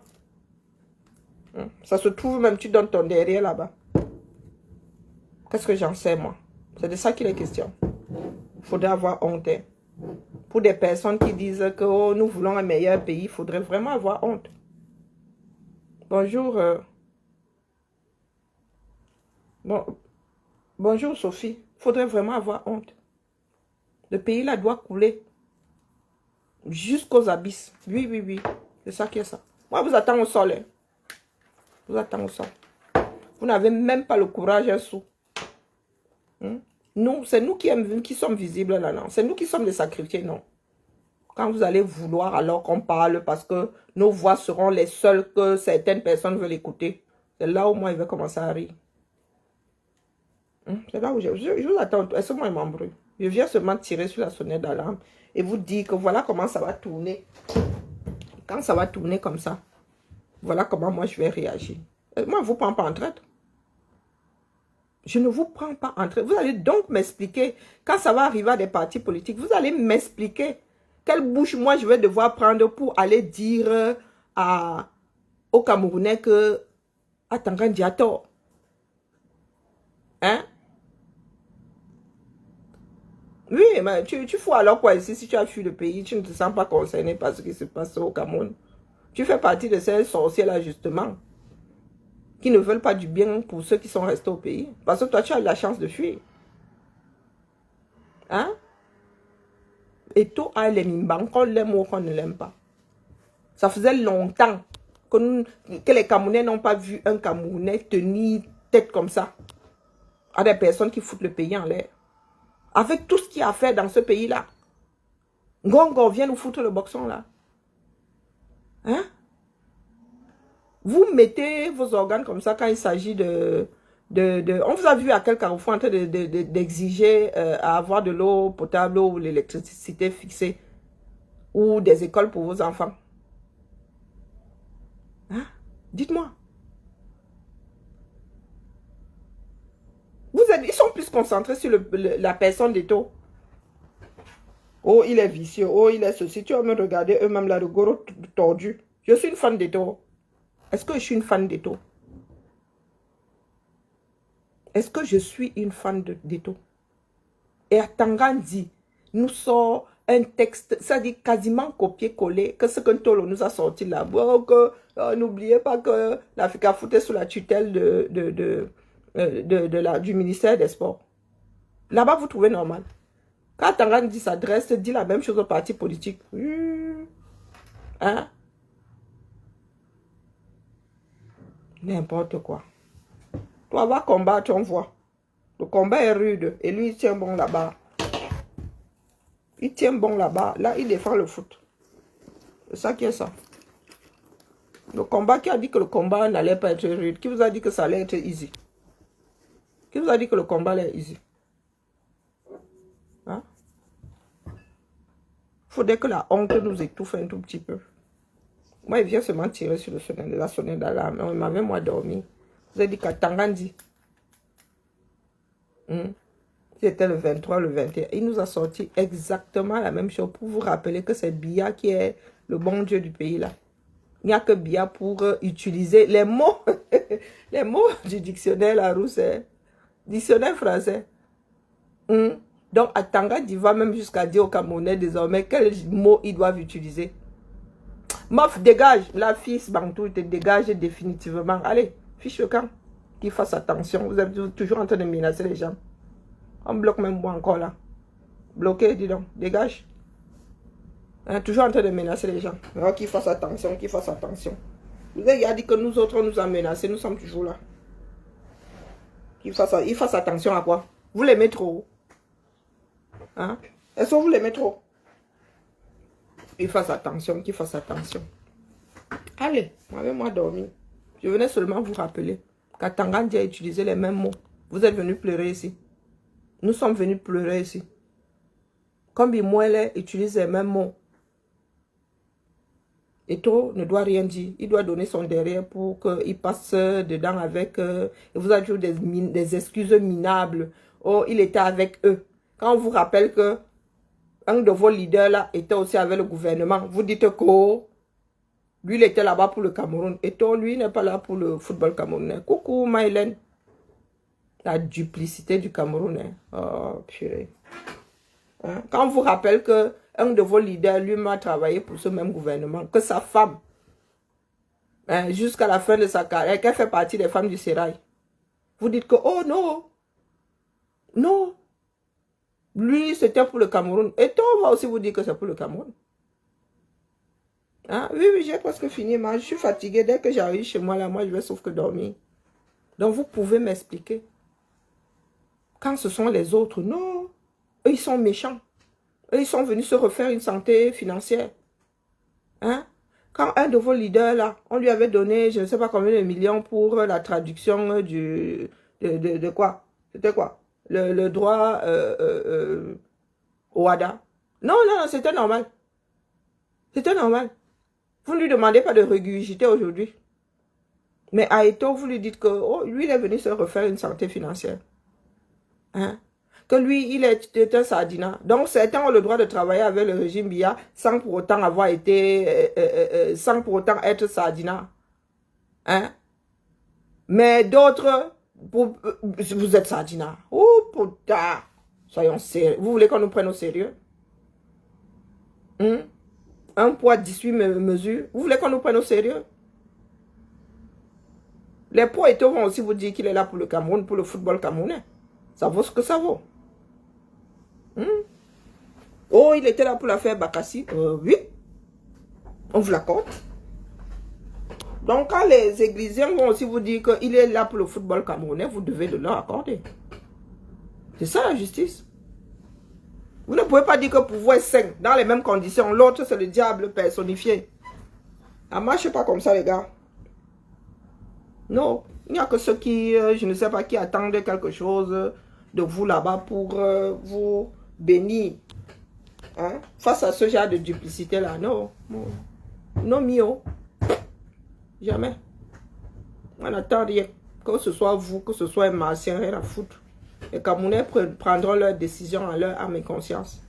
Ça se trouve même, tu donnes ton derrière là-bas. Qu'est-ce que j'en sais, moi? C'est de ça qu'il est question. Il faudrait avoir honte. Hein. Pour des personnes qui disent que oh, nous voulons un meilleur pays, il faudrait vraiment avoir honte. Bonjour. Bonjour, Sophie. Il faudrait vraiment avoir honte. Le pays là doit couler jusqu'aux abysses. Oui, oui, oui. C'est ça qui est ça. Moi, vous attends au sol. Hein. Vous attends au sol. Vous n'avez même pas le courage un sou. Nous, c'est nous qui sommes visibles là, non. C'est nous qui sommes les sacrifiés, non. Quand vous allez vouloir alors qu'on parle parce que nos voix seront les seules que certaines personnes veulent écouter, c'est là où moi, il va commencer à rire. C'est là où je vous attends. Est-ce que moi, il m'embrouille? Je viens seulement tirer sur la sonnette d'alarme et vous dire que voilà comment ça va tourner. Quand ça va tourner comme ça, voilà comment moi, je vais réagir. Moi, je ne vous prends pas en traître. Je ne vous prends pas en traître. Vous allez donc m'expliquer, quand ça va arriver à des partis politiques, vous allez m'expliquer quelle bouche moi je vais devoir prendre pour aller dire aux Camerounais que Tangan a tort. Hein? Oui, mais tu fous alors quoi ici? Si tu as fui le pays, tu ne te sens pas concerné par ce qui se passe au Cameroun. Tu fais partie de ces sorciers-là, justement, qui ne veulent pas du bien pour ceux qui sont restés au pays. Parce que toi, tu as eu la chance de fuir. Hein? Et tout a les mimbans, qu'on l'aime ou qu'on ne l'aime pas. Ça faisait longtemps que les Camerounais n'ont pas vu un Camerounais tenir tête comme ça à des personnes qui foutent le pays en l'air. Avec tout ce qu'il y a à faire dans ce pays-là. Ngongo vient nous foutre le boxon là. Hein? Vous mettez vos organes comme ça quand il s'agit on vous a vu à quel carrefour en train d'exiger à avoir de l'eau potable ou l'électricité fixée ou des écoles pour vos enfants. Hein? Dites-moi. Ils sont plus concentrés sur la personne d'Eto. Oh, il est vicieux. Oh, il est ceci. Tu vas me regarder eux-mêmes là, le gros tordu. Je suis une fan d'Eto. Est-ce que je suis une fan d'Eto? Est-ce que je suis une fan d'Eto? Et à Tangandi, nous sort un texte, ça dit quasiment copier-coller, que ce que Ntolo nous a sorti là. Bon, n'oubliez pas que l'Africa Foot est sous la tutelle du ministère des Sports. Là-bas, vous trouvez normal. Quand Tangandi s'adresse, dit la même chose au parti politique. Hein? N'importe quoi. Toi, va combattre, on voit. Le combat est rude. Et lui, il tient bon là-bas. Il tient bon là-bas. Là, il défend le foot. C'est ça qui est ça. Le combat, qui a dit que le combat n'allait pas être rude? Qui vous a dit que ça allait être easy? Qui vous a dit que le combat allait être easy? Hein? Faudrait que la honte nous étouffe un tout petit peu. Moi, il vient seulement tirer sur la sonnette d'alarme. Il m'avait moi dormi. Vous avez dit qu'à Tangandi, c'était le 23, le 21. Il nous a sorti exactement la même chose pour vous rappeler que c'est Biya qui est le bon Dieu du pays là. Il n'y a que Biya pour utiliser les mots, les mots du dictionnaire la rousse, dictionnaire français. Donc, à Tangandi va même jusqu'à dire aux Camerounais désormais quels mots ils doivent utiliser. Mof, dégage. La fille Bantou te dégage définitivement. Allez, fiche le camp. Qu'il fasse attention. Vous êtes toujours en train de menacer les gens. On bloque même moi encore là. Bloqué, dis donc. Dégage. Toujours en train de menacer les gens. Alors qu'il fasse attention, qu'il fasse attention. Vous avez dit que nous autres, on nous a menacés. Nous sommes toujours là. Il fasse attention à quoi? Vous l'aimez trop. Hein? Est-ce que vous l'aimez trop? Il fasse attention, qu'il fasse attention. Allez, moi dormi. Je venais seulement vous rappeler qu'à Tangandi a utilisé les mêmes mots. Vous êtes venus pleurer ici. Nous sommes venus pleurer ici. Comme Bimouele utilise les mêmes mots. Eto ne doit rien dire. Il doit donner son derrière pour qu'il passe dedans avec eux. Et vous avez toujours des excuses minables. Oh, il était avec eux. Quand on vous rappelle que un de vos leaders là était aussi avec le gouvernement, vous dites que lui il était là-bas pour le Cameroun. Et toi, lui n'est pas là pour le football camerounais. Coucou Maïlen. La duplicité du Cameroun. Hein. Oh, purée. Hein? Quand on vous rappelle qu'un de vos leaders, lui, a travaillé pour ce même gouvernement, que sa femme, hein, jusqu'à la fin de sa carrière, qu'elle fait partie des femmes du sérail. Vous dites que, oh non, non, lui, c'était pour le Cameroun. Et toi, on va aussi vous dire que c'est pour le Cameroun. Hein? Oui, oui, j'ai presque fini. Je suis fatiguée. Dès que j'arrive chez moi, là, moi, je vais sauf que dormir. Donc, vous pouvez m'expliquer. Quand ce sont les autres, non. Eux, ils sont méchants. Eux, ils sont venus se refaire une santé financière. Hein? Quand un de vos leaders, là, on lui avait donné, je ne sais pas combien de millions pour la traduction de quoi? C'était quoi? Le droit au WADA. Non, non, c'était normal. C'était normal. Vous ne lui demandez pas de régurgiter aujourd'hui. Mais à Eto'o, vous lui dites que oh, lui, il est venu se refaire une santé financière. Hein? Que lui, il est un sardinat. Donc, certains ont le droit de travailler avec le régime Biya sans pour autant avoir été, sans pour autant être sardinat. Hein? Mais d'autres, vous êtes sardinat. Oh, putain! Soyons sérieux. Vous voulez qu'on nous prenne au sérieux? Hein? Un poids, 18 mesures. Vous voulez qu'on nous prenne au sérieux? Les poids et vont aussi vous dire qu'il est là pour le Cameroun, pour le football camerounais. Ça vaut ce que ça vaut. Oh, il était là pour l'affaire Bakassi. Oui. On vous l'accorde. Donc, quand les églisiens vont aussi vous dire qu'il est là pour le football camerounais, vous devez le leur accorder. C'est ça la justice. Vous ne pouvez pas dire que pour vous est sain, dans les mêmes conditions. L'autre, c'est le diable personnifié. Ça ne marche pas comme ça, les gars. Non. Il n'y a que ceux qui, je ne sais pas, qui attendent quelque chose de vous là-bas pour vous bénir. Hein? Face à ce genre de duplicité-là, non. Non, mio. Jamais. On n'attend rien. Que ce soit vous, que ce soit un martien, rien à foutre. Les Camerounais prendront leurs décisions en leur âme et conscience.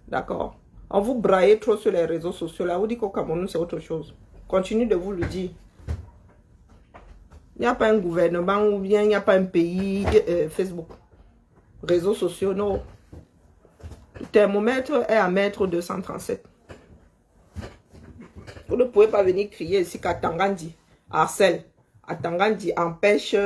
D'accord? On vous braille trop sur les réseaux sociaux. Là, vous dites qu'au Cameroun, c'est autre chose. Continue de vous le dire. Il n'y a pas un gouvernement ou bien il n'y a pas un pays, Facebook. Réseaux sociaux, non. Le thermomètre est à mètre 237. Vous ne pouvez pas venir crier ici qu'à Tangandi harcèle. À Tangandi empêche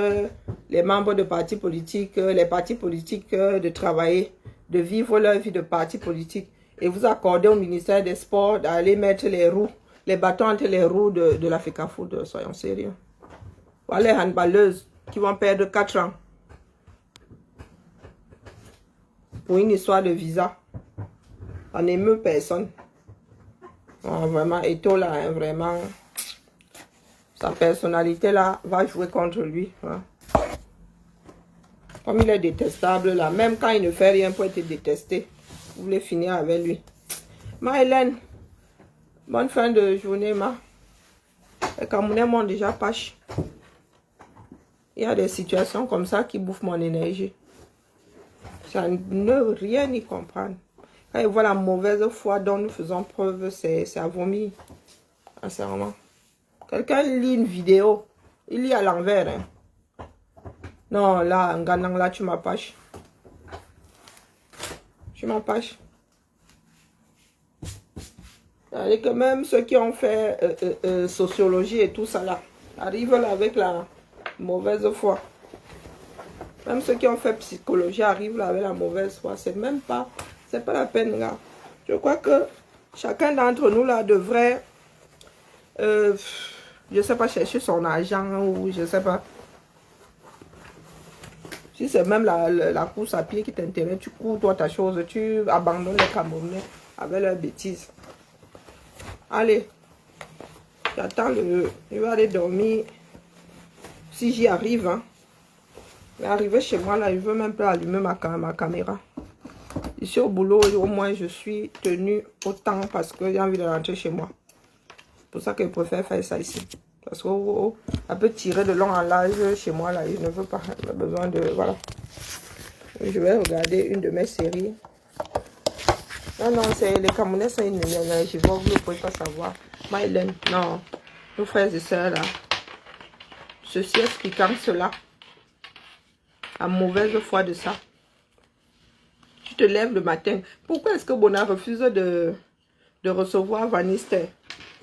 les membres de partis politiques, les partis politiques de travailler, de vivre leur vie de parti politique. Et vous accordez au ministère des Sports d'aller mettre les roues, les bâtons entre les roues de la FECAFOOT. Soyons sérieux. Voilà les handballeuses qui vont perdre 4 ans pour une histoire de visa. Ça n'émeut personne. Oh, vraiment, Eto'o là, hein, vraiment, sa personnalité là va jouer contre lui. Hein. Comme il est détestable là, même quand il ne fait rien pour être détesté, vous voulez finir avec lui. Ma Hélène, bonne fin de journée, ma. Les Camerounais m'ont déjà pâché. Il y a des situations comme ça qui bouffent mon énergie. Je ne rien y comprendre. Quand ils voient la mauvaise foi dont nous faisons preuve, c'est à vomir. Sincèrement. Quelqu'un lit une vidéo, il lit à l'envers. Hein. Non, là, en gagnant là, tu m'appâches. Tu m'appâches. C'est-à-dire que même ceux qui ont fait sociologie et tout ça là, arrivent là avec la mauvaise foi. Même ceux qui ont fait psychologie arrivent là avec la mauvaise foi. C'est même pas, c'est pas la peine là. Je crois que chacun d'entre nous là devrait, je sais pas, chercher son argent ou je sais pas. Si c'est même la course à pied qui t'intéresse, tu cours toi ta chose, tu abandonnes les Camerounais avec leurs bêtises. Allez, j'attends je vais aller dormir. Si j'y arrive, hein. Mais arriver chez moi, là, je ne veux même pas allumer ma caméra. Ici au boulot, au moins, je suis tenue au temps parce que j'ai envie de rentrer chez moi. C'est pour ça que je préfère faire ça ici. Parce que ça peut tirer de long en large chez moi, là. Je ne veux pas. J'ai besoin de... Voilà. Je vais regarder une de mes séries. Non, non, les Camerounais sont une énergie. Vous ne pouvez pas savoir. Mylène, non. Nos frères et sœurs, là. Ceci expliquant cela. La mauvaise foi de ça. Tu te lèves le matin. Pourquoi est-ce que Bona refuse de recevoir Vanister?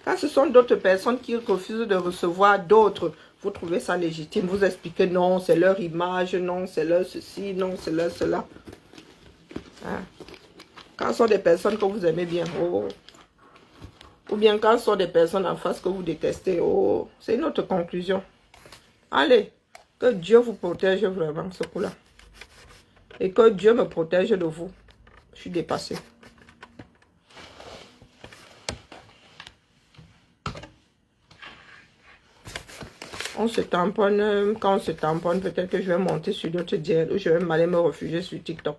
Quand ce sont d'autres personnes qui refusent de recevoir d'autres, vous trouvez ça légitime. Vous expliquez non, c'est leur image, non, c'est leur ceci, non, c'est leur cela. Hein? Quand ce sont des personnes que vous aimez bien, oh. Ou bien quand ce sont des personnes en face que vous détestez, oh. C'est une autre conclusion. Allez, que Dieu vous protège vraiment ce coup-là. Et que Dieu me protège de vous. Je suis dépassée. On se tamponne. Quand on se tamponne, peut-être que je vais monter sur d'autres dièles ou je vais aller me réfugier sur TikTok.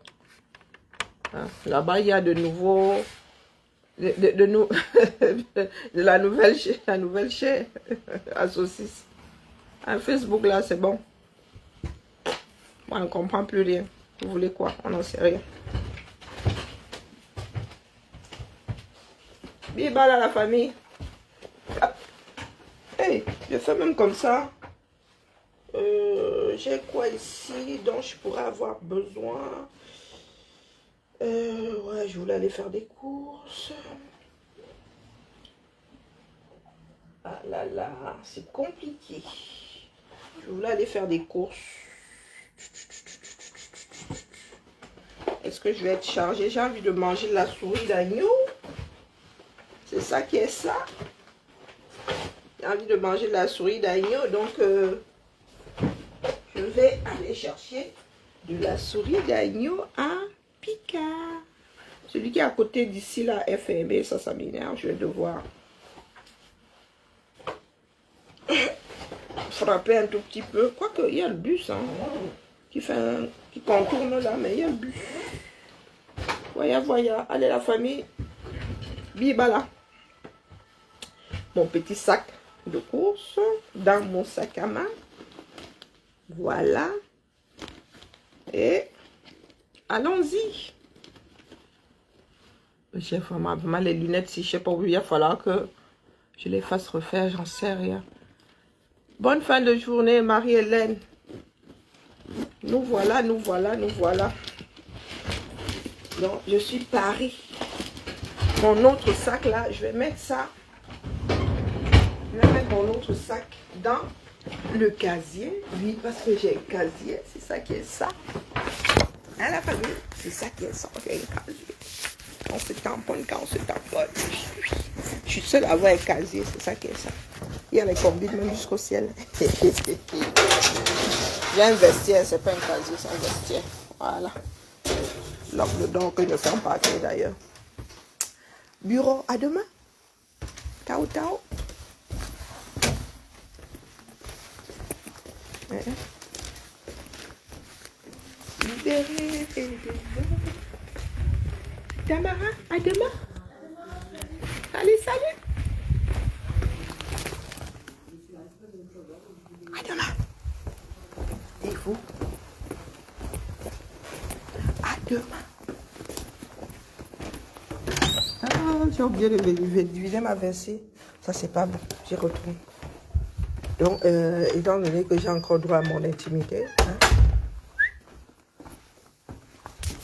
Hein? Là-bas, il y a de nouveaux... de la nouvelle chair à saucisse. Un Facebook, là, c'est bon. Moi, on ne comprend plus rien. Vous voulez quoi? On n'en sait rien. Biba là, la famille. Ah. Hey, je fais même comme ça. J'ai quoi ici dont je pourrais avoir besoin? Ouais, je voulais aller faire des courses. Ah là là, c'est compliqué. Je voulais aller faire des courses. Est-ce que je vais être chargée? J'ai envie de manger de la souris d'agneau. C'est ça qui est ça. J'ai envie de manger de la souris d'agneau. Donc, je vais aller chercher de la souris d'agneau à Picard. Celui qui est à côté d'ici, là, est fermé. Ça m'énerve. Je vais devoir frapper un tout petit peu. Quoique, il y a le bus, hein, qui contourne là, mais il y a le bus. Voyez. Allez, la famille. Biba là. Mon petit sac de course dans mon sac à main. Voilà. Et allons-y. J'ai vraiment les lunettes, si je sais pas où il va falloir que je les fasse refaire, j'en sais rien. Bonne fin de journée, Marie-Hélène. Nous voilà. Donc, je suis parée. Mon autre sac là, je vais mettre ça. Je vais mettre mon autre sac dans le casier. Oui, parce que j'ai un casier. C'est ça qui est ça. Hein, la famille? C'est ça qui est ça. J'ai un casier. On se tamponne quand on se tamponne. Je suis seule à avoir un casier. C'est ça qui est ça. Il y a les combines même jusqu'au ciel. J'ai un vestiaire. C'est pas un casier, c'est un vestiaire. Voilà. L'offre de don que je fais en partie d'ailleurs. Bureau, à demain. Tao. Libéré. Tamara, à demain. Allez, salut. À demain. Et vous? À demain. Ah, j'ai oublié de vider ma vessie. Ça, c'est pas bon. J'y retourne. Donc, étant donné que j'ai encore droit à mon intimité, hein,